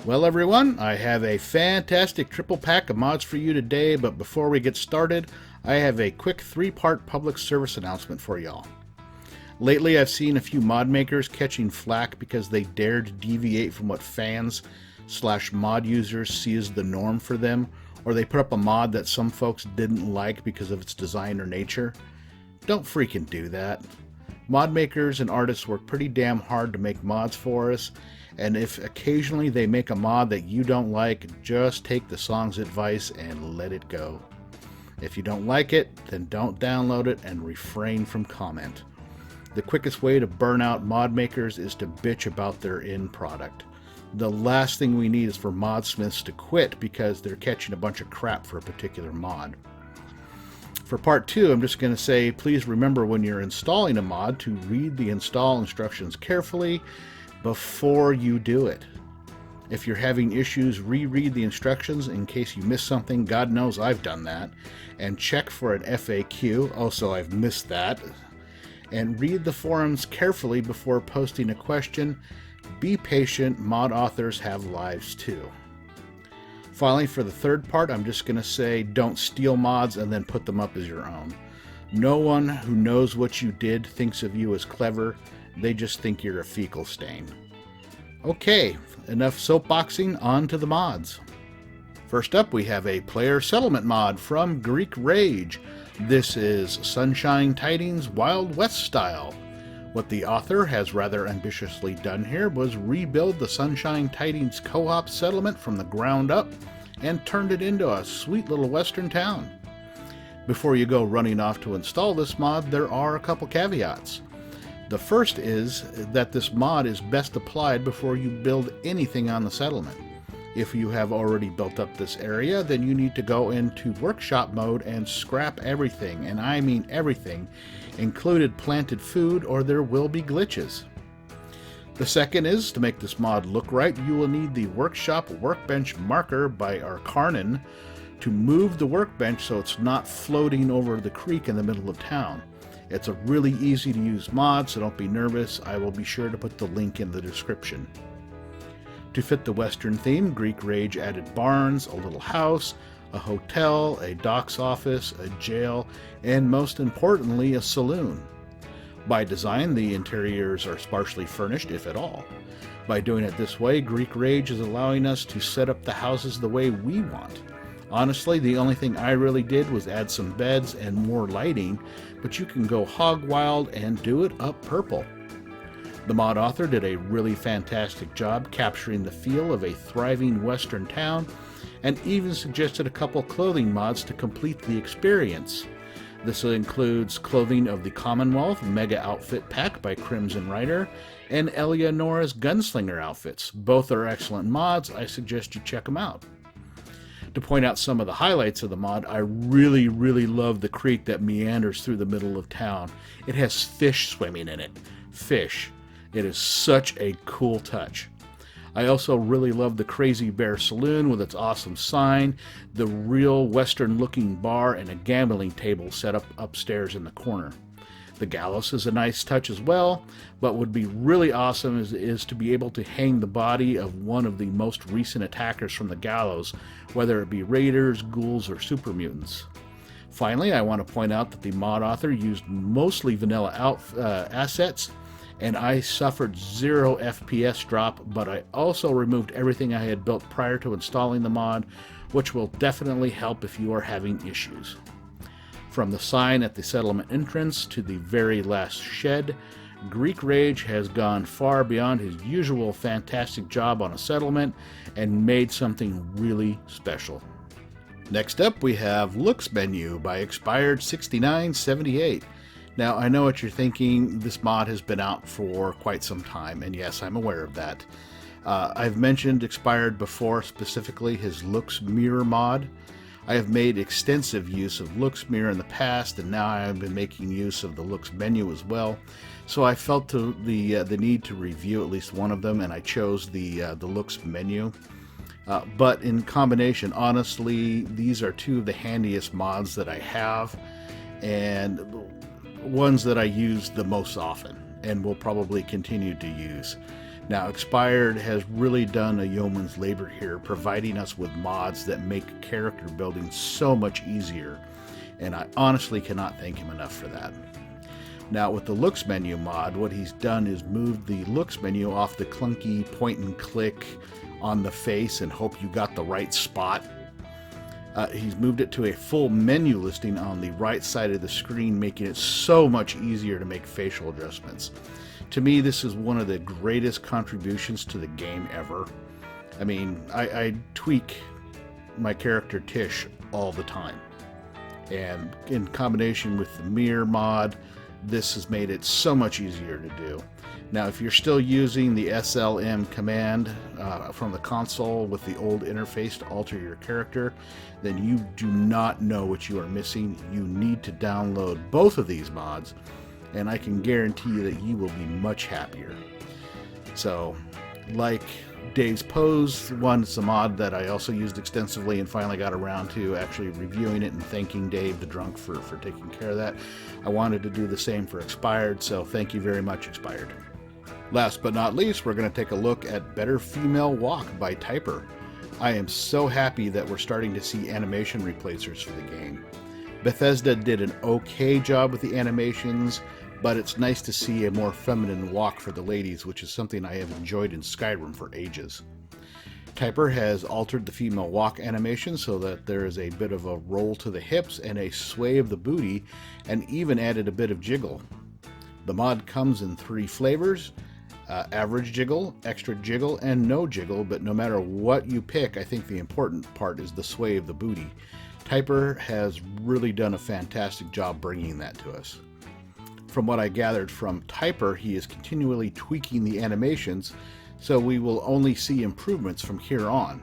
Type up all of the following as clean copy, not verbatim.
Well, everyone, I have a fantastic triple pack of mods for you today, but before we get started, I have a quick 3-part public service announcement for y'all. Lately, I've seen a few mod makers catching flack because they dared to deviate from what fans/mod users see as the norm for them, or they put up a mod that some folks didn't like because of its design or nature. Don't freaking do that. Mod makers and artists work pretty damn hard to make mods for us, and if occasionally they make a mod that you don't like, just take the song's advice and let it go. If you don't like it, then don't download it and refrain from comment. The quickest way to burn out mod makers is to bitch about their end product. The last thing we need is for modsmiths to quit because they're catching a bunch of crap for a particular mod. For part 2, I'm just going to say, please remember when you're installing a mod to read the install instructions carefully before you do it. If you're having issues, reread the instructions in case you missed something. God knows I've done that. And check for an FAQ. Also, I've missed that. And read the forums carefully before posting a question. Be patient. Mod authors have lives too. Finally, for the third part, I'm just going to say don't steal mods and then put them up as your own. No one who knows what you did thinks of you as clever. They just think you're a fecal stain. Okay, enough soapboxing, on to the mods. First up, we have a player settlement mod from Greekrage. This is Sunshine Tidings Wild West style. What the author has rather ambitiously done here was rebuild the Sunshine Tidings co-op settlement from the ground up and turned it into a sweet little western town. Before you go running off to install this mod, there are a couple caveats. The first is that this mod is best applied before you build anything on the settlement. If you have already built up this area, then you need to go into workshop mode and scrap everything, and I mean everything, included planted food, or there will be glitches. The second is, to make this mod look right, you will need the workshop workbench marker by Akarnan to move the workbench so it's not floating over the creek in the middle of town. It's a really easy to use mod, so don't be nervous. I will be sure to put the link in the description. To fit the Western theme, Greekrage added barns, a little house, a hotel, a docks office, a jail, and most importantly, a saloon. By design, the interiors are sparsely furnished, if at all. By doing it this way, Greekrage is allowing us to set up the houses the way we want. Honestly, the only thing I really did was add some beds and more lighting, but you can go hog wild and do it up purple. The mod author did a really fantastic job capturing the feel of a thriving western town, and even suggested a couple clothing mods to complete the experience. This includes clothing of the Commonwealth Mega Outfit Pack by Crimsomrider and Elianora's Gunslinger outfits. Both are excellent mods. I suggest you check them out. To point out some of the highlights of the mod, I really love the creek that meanders through the middle of town. It has fish swimming in it. Fish. It is such a cool touch. I also really love the Crazy Bear Saloon with its awesome sign, the real western looking bar, and a gambling table set up upstairs in the corner. The gallows is a nice touch as well, but would be really awesome is to be able to hang the body of one of the most recent attackers from the gallows, whether it be raiders, ghouls, or super mutants. Finally, I want to point out that the mod author used mostly vanilla assets, and I suffered 0 FPS drop, but I also removed everything I had built prior to installing the mod, which will definitely help if you are having issues. From the sign at the settlement entrance to the very last shed, Greekrage has gone far beyond his usual fantastic job on a settlement and made something really special. Next up, we have LooksMenu by Expired6978. Now, I know what you're thinking. This mod has been out for quite some time, and yes, I'm aware of that. I've mentioned Expired before, specifically his LooksMirror mod. I have made extensive use of LooksMirror in the past, and now I have been making use of the LooksMenu as well. So I felt the need to review at least one of them, and I chose the LooksMenu. But in combination, honestly, these are two of the handiest mods that I have, and ones that I use the most often, and will probably continue to use. Now, Expired has really done a yeoman's labor here, providing us with mods that make character building so much easier, and I honestly cannot thank him enough for that. Now, with the LooksMenu mod, what he's done is moved the LooksMenu off the clunky point and click on the face and hope you got the right spot. He's moved it to a full menu listing on the right side of the screen, making it so much easier to make facial adjustments. To me, this is one of the greatest contributions to the game ever. I mean, I tweak my character Tish all the time. And in combination with the mirror mod, this has made it so much easier to do. Now, if you're still using the SLM command from the console with the old interface to alter your character, then you do not know what you are missing. You need to download both of these mods, and I can guarantee you that you will be much happier. So, like Dave's Pose, one's a mod that I also used extensively and finally got around to actually reviewing it and thanking Dave the Drunk for taking care of that. I wanted to do the same for Expired, so thank you very much, Expired. Last but not least, we're going to take a look at Better Female Walk by Typer. I am so happy that we're starting to see animation replacers for the game. Bethesda did an okay job with the animations, but it's nice to see a more feminine walk for the ladies, which is something I have enjoyed in Skyrim for ages. Typer has altered the female walk animation so that there is a bit of a roll to the hips and a sway of the booty, and even added a bit of jiggle. The mod comes in 3 flavors, average jiggle, extra jiggle, and no jiggle, but no matter what you pick, I think the important part is the sway of the booty. Typer has really done a fantastic job bringing that to us. From what I gathered from Typer, he is continually tweaking the animations, so we will only see improvements from here on.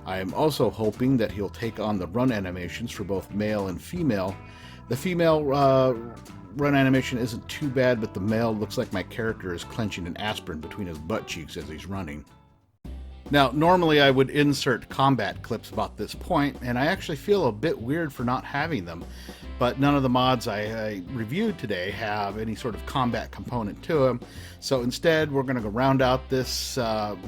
I am also hoping that he'll take on the run animations for both male and female. The female run animation isn't too bad, but the male looks like my character is clenching an aspirin between his butt cheeks as he's running. Now, normally I would insert combat clips about this point, and I actually feel a bit weird for not having them, but none of the mods I reviewed today have any sort of combat component to them, so instead we're going to go round out this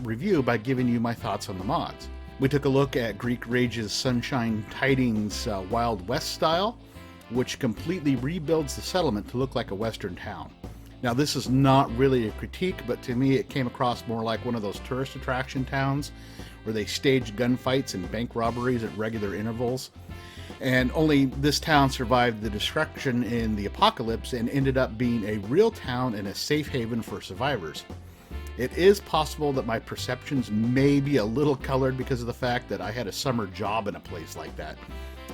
review by giving you my thoughts on the mods. We took a look at Greekrage's Sunshine Tidings Wild West style, which completely rebuilds the settlement to look like a western town. Now, this is not really a critique, but to me it came across more like one of those tourist attraction towns where they stage gunfights and bank robberies at regular intervals. And only this town survived the destruction in the apocalypse and ended up being a real town and a safe haven for survivors. It is possible that my perceptions may be a little colored because of the fact that I had a summer job in a place like that.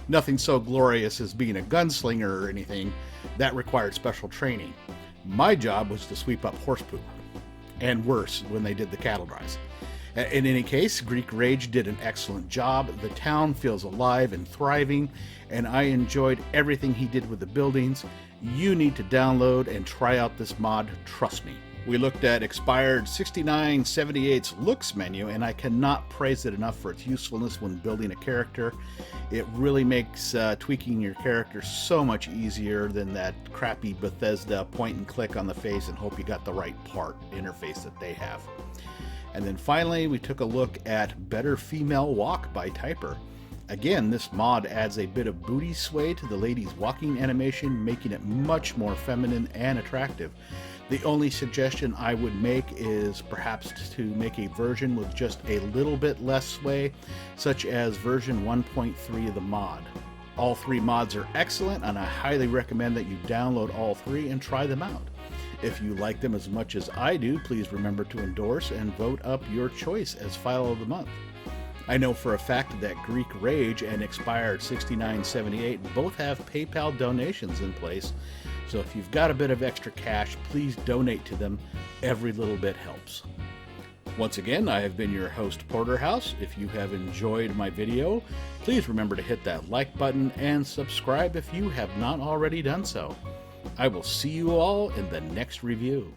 Nothing so glorious as being a gunslinger or anything. That required special training. My job was to sweep up horse poop, and worse when they did the cattle drives. In any case, Greekrage did an excellent job. The town feels alive and thriving, and I enjoyed everything he did with the buildings. You need to download and try out this mod, trust me. We looked at Expired 6978's LooksMenu, and I cannot praise it enough for its usefulness when building a character. It really makes tweaking your character so much easier than that crappy Bethesda point and click on the face and hope you got the right part interface that they have. And then finally, we took a look at Better Female Walk by Typer. Again, this mod adds a bit of booty sway to the lady's walking animation, making it much more feminine and attractive. The only suggestion I would make is perhaps to make a version with just a little bit less sway, such as version 1.3 of the mod. All 3 mods are excellent, and I highly recommend that you download all 3 and try them out. If you like them as much as I do, please remember to endorse and vote up your choice as File of the Month. I know for a fact that Greekrage and Expired 6978 both have PayPal donations in place, so if you've got a bit of extra cash, please donate to them. Every little bit helps. Once again, I have been your host, Porterhouse. If you have enjoyed my video, please remember to hit that like button and subscribe if you have not already done so. I will see you all in the next review.